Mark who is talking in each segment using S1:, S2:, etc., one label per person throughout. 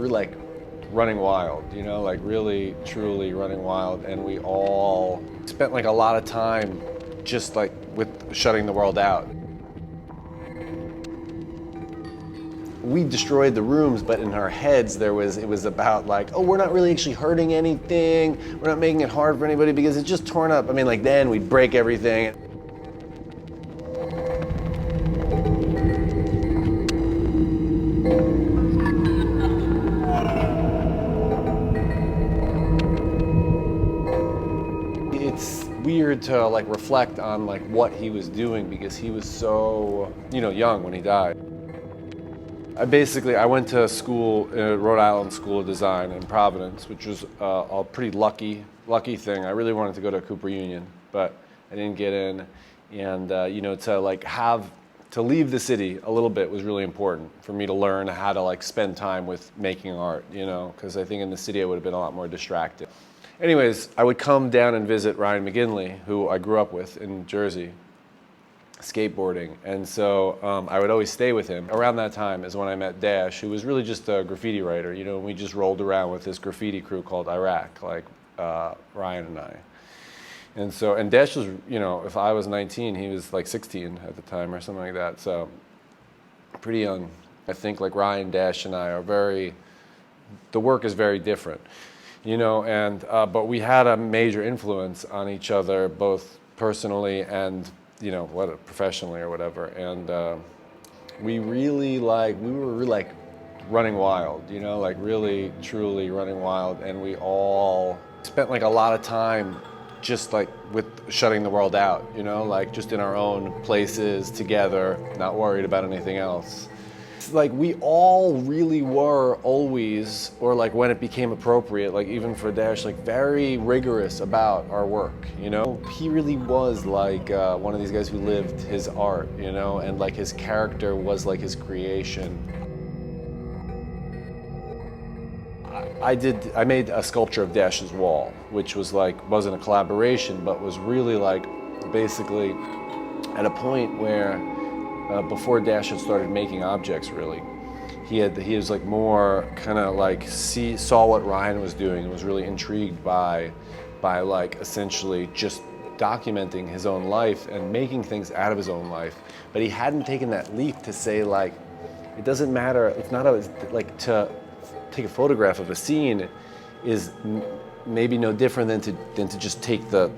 S1: were like running wild, you know, like really, truly running wild. And we all spent like a lot of time just like with shutting the world out. We destroyed the rooms, but in our heads it was about like, oh, we're not really actually hurting anything. We're not making it hard for anybody because it's just torn up. I mean, like then we'd break everything. It's weird to like reflect on like what he was doing because he was so, young when he died. I went to school, Rhode Island School of Design in Providence, which was a pretty lucky thing. I really wanted to go to Cooper Union, but I didn't get in. And to leave the city a little bit was really important for me to learn how to like spend time with making art, because I think in the city I would have been a lot more distracted. Anyways, I would come down and visit Ryan McGinley, who I grew up with in Jersey, skateboarding, and so I would always stay with him. Around that time is when I met Dash, who was really just a graffiti writer, and we just rolled around with this graffiti crew called Iraq, like Ryan and I. And Dash was, if I was 19, he was like 16 at the time or something like that, so pretty young. I think like Ryan, Dash, and I are the work is very different, but we had a major influence on each other, both personally and professionally or whatever, and we were really running wild, like really, truly running wild, and we all spent like a lot of time just like with shutting the world out, like just in our own places together, not worried about anything else. Like we all really were always, or like when it became appropriate, like even for Dash, like very rigorous about our work, He really was like one of these guys who lived his art, and like his character was like his creation. I made a sculpture of Dash's wall, which wasn't a collaboration, but was really like basically at a point where before Dash had started making objects, really, he was like more kind of like saw what Ryan was doing and was really intrigued by like essentially just documenting his own life and making things out of his own life. But he hadn't taken that leap to say like, it doesn't matter. It's not like to take a photograph of a scene is maybe no different than to just take the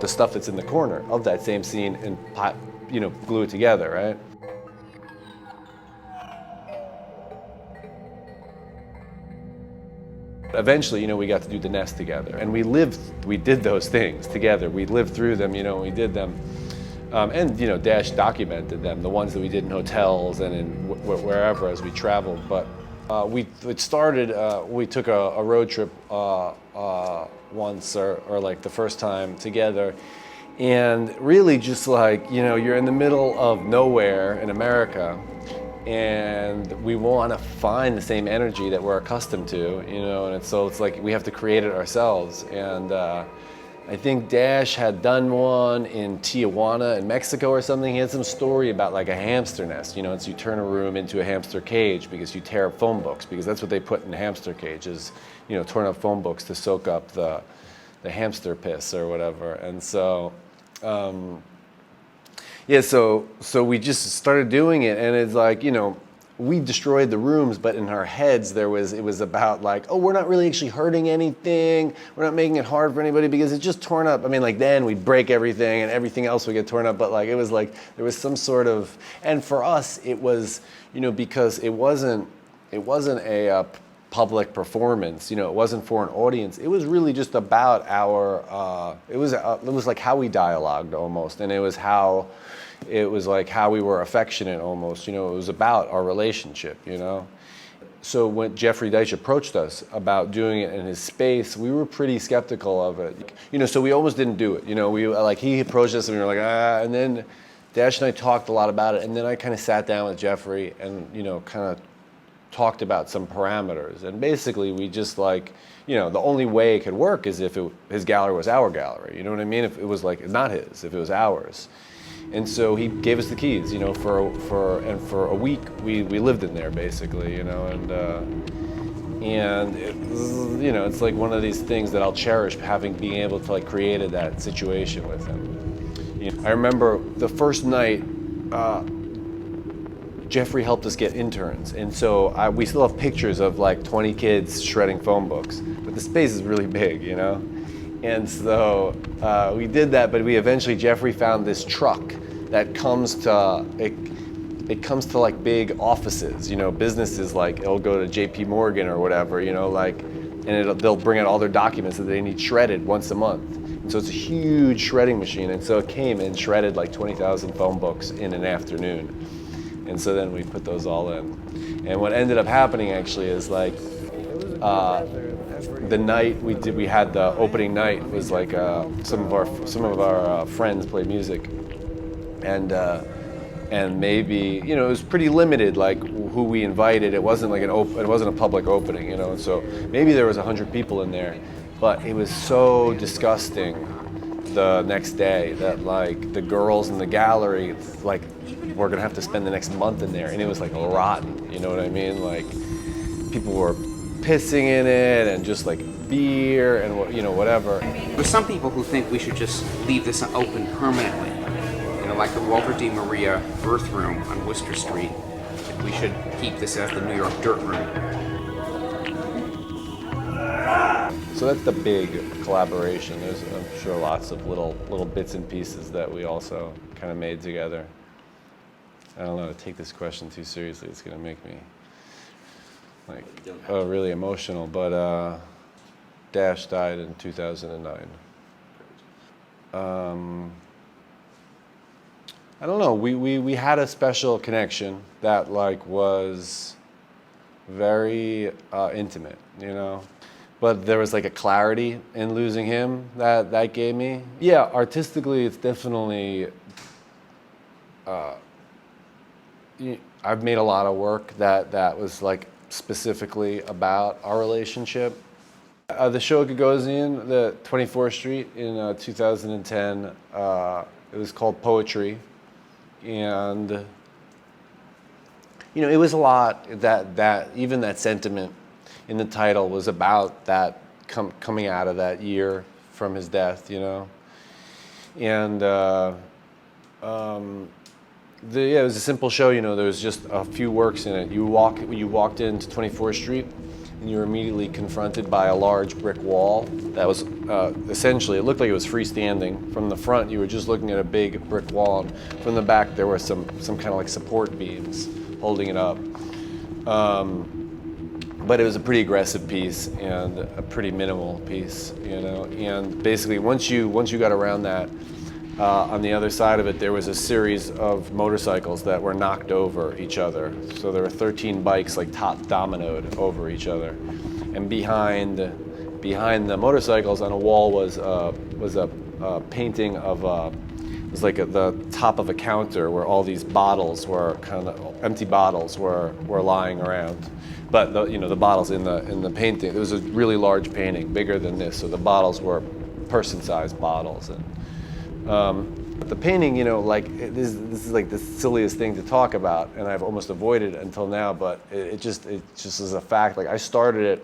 S1: stuff that's in the corner of that same scene and glue it together, right? Eventually, we got to do the nest together, and we did those things together. We lived through them, we did them. And Dash documented them, the ones that we did in hotels and in wherever as we traveled. But we took a road trip once or like the first time together, and really just like, you're in the middle of nowhere in America, and we want to find the same energy that we're accustomed to, and so it's like we have to create it ourselves. And I think Dash had done one in Tijuana in Mexico or something. He had some story about like a hamster nest, and so you turn a room into a hamster cage because you tear up phone books, because that's what they put in hamster cages, torn up phone books to soak up the hamster piss or whatever. And so so we just started doing it, and it's like, we destroyed the rooms, but in our heads it was about like, oh, we're not really actually hurting anything. We're not making it hard for anybody because it's just torn up. I mean, like then we'd break everything and everything else would get torn up, but like it was like there was some sort of, and for us it was, because it wasn't a public performance, it wasn't for an audience. It was really just about our, it was like how we dialogued almost, and it was like how we were affectionate almost, it was about our relationship, So when Jeffrey Deitch approached us about doing it in his space, we were pretty skeptical of it, so we almost didn't do it, he approached us and we were like, and then Dash and I talked a lot about it, and then I kind of sat down with Jeffrey and, kind of talked about some parameters, and basically we just like, the only way it could work is if his gallery was our gallery, you know what I mean? If it was like not his, if it was ours. And so he gave us the keys, for a week we lived in there basically, And it's like one of these things that I'll cherish, being able to like created that situation with him. I remember the first night, Jeffrey helped us get interns, and so we still have pictures of like 20 kids shredding phone books, but the space is really big, And so we did that, but Jeffrey found this truck that comes to, it comes to like big offices, businesses, like it'll go to JP Morgan or whatever, and they'll bring out all their documents that they need shredded once a month. And so it's a huge shredding machine, and so it came and shredded like 20,000 phone books in an afternoon. And so then we put those all in. And what ended up happening actually is like, the night we had the opening night was like some of our friends played music, and maybe it was pretty limited like who we invited. It wasn't like it wasn't a public opening, and so maybe there was 100 people in there, but it was so disgusting the next day that like the girls in the gallery like we're gonna have to spend the next month in there, and it was like rotten. You know what I mean? Like people were pissing in it and just like beer and whatever.
S2: There's some people who think we should just leave this open permanently, like the Walter D. Maria birth room on Worcester Street. We should keep this as the New York dirt room.
S1: So that's the big collaboration. There's, I'm sure, lots of little bits and pieces that we also kind of made together. I don't know, to take this question too seriously, it's gonna make me like really emotional, but Dash died in 2009. I don't know, we had a special connection that like was very intimate, but there was like a clarity in losing him that gave me. Yeah, artistically it's definitely, I've made a lot of work that was like specifically about our relationship. The show Gagosian, the 24th Street in 2010, it was called Poetry. And, it was a lot that even that sentiment in the title was about that coming out of that year from his death, And it was a simple show, there was just a few works in it. You walked into 24th Street, and you were immediately confronted by a large brick wall that was essentially, it looked like it was freestanding. From the front, you were just looking at a big brick wall, and from the back, there were some kind of like support beams holding it up. But it was a pretty aggressive piece and a pretty minimal piece, And basically, once you got around that, on the other side of it, there was a series of motorcycles that were knocked over each other. So there were 13 bikes like top dominoed over each other. And behind the motorcycles on a wall was a painting of it was like the top of a counter where all these bottles were kind of empty bottles were lying around. But the bottles in the painting, it was a really large painting, bigger than this. So the bottles were person-sized bottles. And the painting, this is like the silliest thing to talk about, and I've almost avoided it until now. But it just is a fact. Like I started it,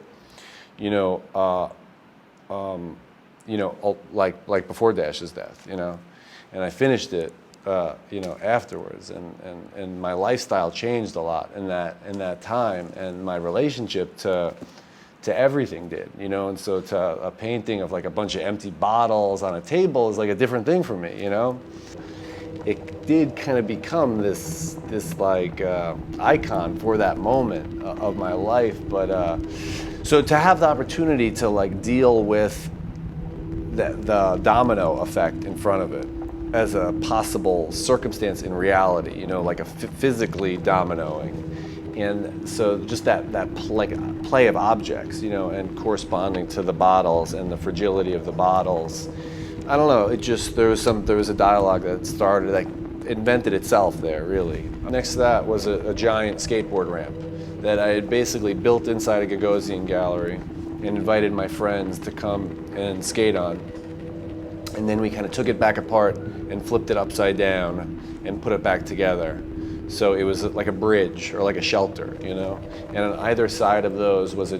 S1: like before Dash's death, and I finished it, afterwards. And my lifestyle changed a lot in that time, and my relationship to everything did, and so to a painting of like a bunch of empty bottles on a table is like a different thing for me, It did kind of become this like icon for that moment of my life, but so to have the opportunity to like deal with the domino effect in front of it as a possible circumstance in reality, like a physically dominoing. And so just that play of objects, and corresponding to the bottles and the fragility of the bottles. I don't know, there was a dialogue that started, that invented itself there, really. Next to that was a giant skateboard ramp that I had basically built inside a Gagosian gallery and invited my friends to come and skate on. And then we kind of took it back apart and flipped it upside down and put it back together. So it was like a bridge or like a shelter, And on either side of those was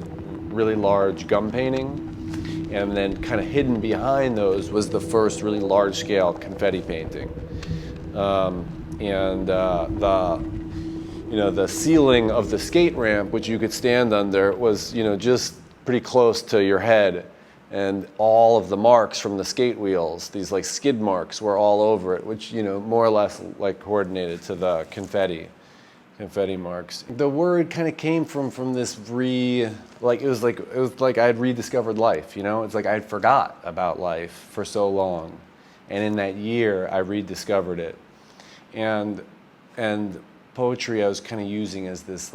S1: really large gum painting, and then kind of hidden behind those was the first really large-scale confetti painting. The ceiling of the skate ramp, which you could stand under, was just pretty close to your head, and all of the marks from the skate wheels, these like skid marks, were all over it, which more or less like coordinated to the confetti marks. The word kind of came from this it was like I had rediscovered life. It's like I had forgot about life for so long, and in that year I rediscovered it, and poetry I was kind of using as this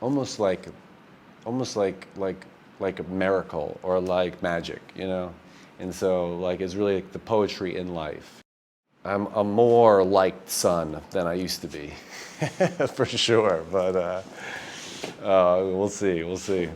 S1: almost like a miracle or like magic, and so it's really like the poetry in life. I'm a more liked son than I used to be, for sure, but we'll see.